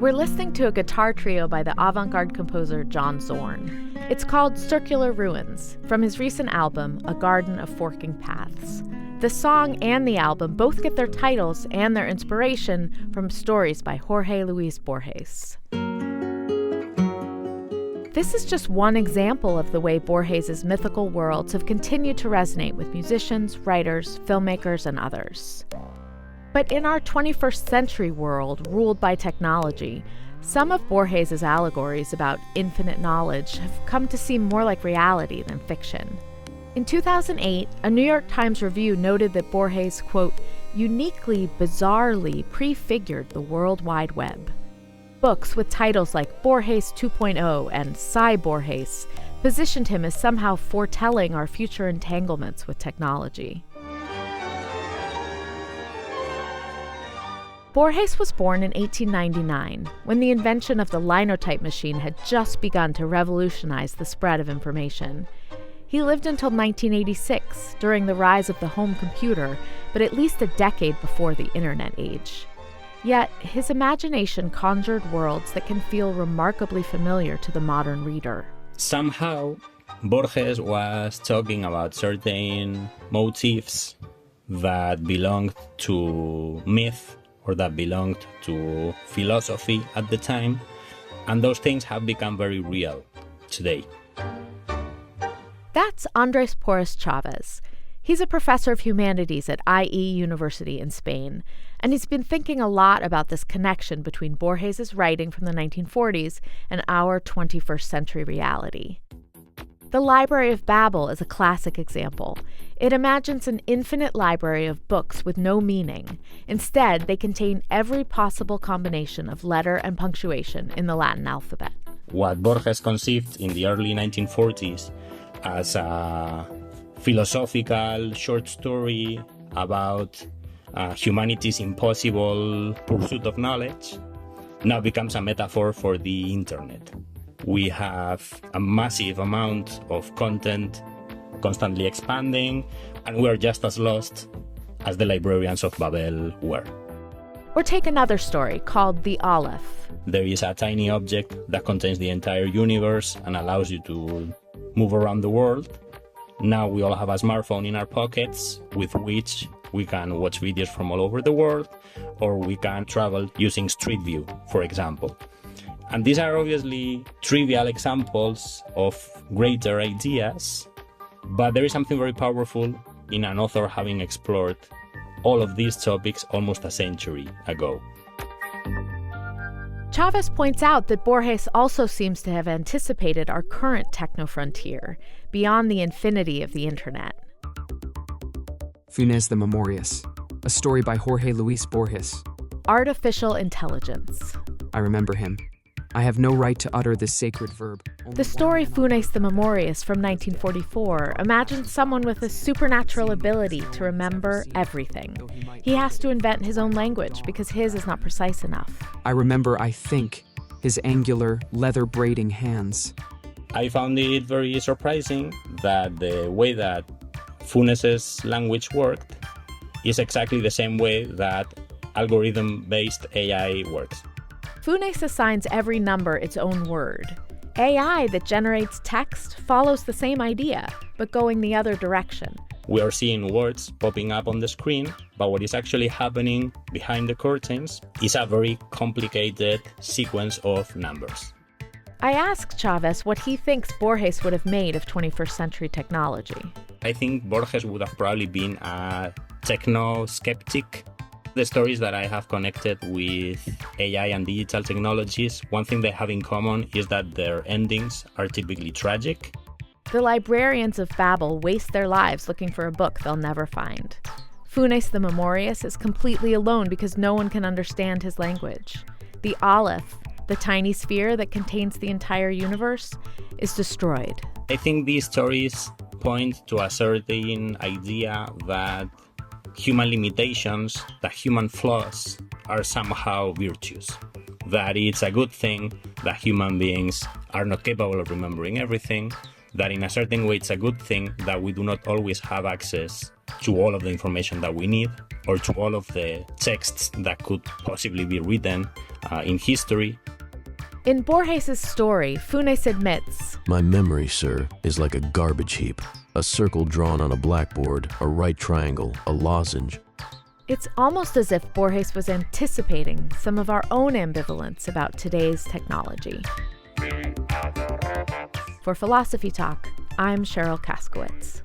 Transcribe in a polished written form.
We're listening to a guitar trio by the avant-garde composer John Zorn. It's called Circular Ruins, from his recent album, A Garden of Forking Paths. The song and the album both get their titles and their inspiration from stories by Jorge Luis Borges. This is just one example of the way Borges' mythical worlds have continued to resonate with musicians, writers, filmmakers, and others. But in our 21st century world, ruled by technology, some of Borges' allegories about infinite knowledge have come to seem more like reality than fiction. In 2008, a New York Times review noted that Borges, quote, uniquely, bizarrely prefigured the World Wide Web. Books with titles like Borges 2.0 and Sci Borges positioned him as somehow foretelling our future entanglements with technology. Borges was born in 1899, when the invention of the linotype machine had just begun to revolutionize the spread of information. He lived until 1986, during the rise of the home computer, but at least a decade before the internet age. Yet, his imagination conjured worlds that can feel remarkably familiar to the modern reader. Somehow, Borges was talking about certain motifs that belonged to myth, or that belonged to philosophy at the time, and those things have become very real today. That's Andres Porras Chavez. He's a professor of humanities at IE University in Spain, and he's been thinking a lot about this connection between Borges' writing from the 1940s and our 21st century reality. The Library of Babel is a classic example. It imagines an infinite library of books with no meaning. Instead, they contain every possible combination of letter and punctuation in the Latin alphabet. What Borges conceived in the early 1940s as a philosophical short story about humanity's impossible pursuit of knowledge now becomes a metaphor for the internet. We have a massive amount of content constantly expanding, and we are just as lost as the librarians of Babel were. Or take another story called The Aleph. There is a tiny object that contains the entire universe and allows you to move around the world. Now we all have a smartphone in our pockets with which we can watch videos from all over the world, or we can travel using Street View, for example. And these are obviously trivial examples of greater ideas, but there is something very powerful in an author having explored all of these topics almost a century ago. Chavez points out that Borges also seems to have anticipated our current techno-frontier, beyond the infinity of the internet. Funes the Memorious, a story by Jorge Luis Borges. Artificial intelligence. I remember him. I have no right to utter this sacred verb. The story Funes the Memorious from 1944 imagines someone with a supernatural ability to remember everything. He has to invent his own language because his is not precise enough. I remember, I think, his angular, leather-braiding hands. I found it very surprising that the way that Funes' language worked is exactly the same way that algorithm-based AI works. Funes assigns every number its own word. AI that generates text follows the same idea, but going the other direction. We are seeing words popping up on the screen, but what is actually happening behind the curtains is a very complicated sequence of numbers. I asked Chavez what he thinks Borges would have made of 21st century technology. I think Borges would have probably been a techno-skeptic. The stories that I have connected with AI and digital technologies, one thing they have in common is that their endings are typically tragic. The librarians of Babel waste their lives looking for a book they'll never find. Funes the Memorious is completely alone because no one can understand his language. The Aleph, the tiny sphere that contains the entire universe, is destroyed. I think these stories point to a certain idea that human limitations, that human flaws are somehow virtues. That it's a good thing that human beings are not capable of remembering everything, that in a certain way it's a good thing that we do not always have access to all of the information that we need, or to all of the texts that could possibly be written in history. In Borges' story, Funes admits, My memory, sir, is like a garbage heap. A circle drawn on a blackboard, a right triangle, a lozenge. it's almost as if Borges was anticipating some of our own ambivalence about today's technology. For Philosophy Talk, I'm Cheryl Kaskowitz.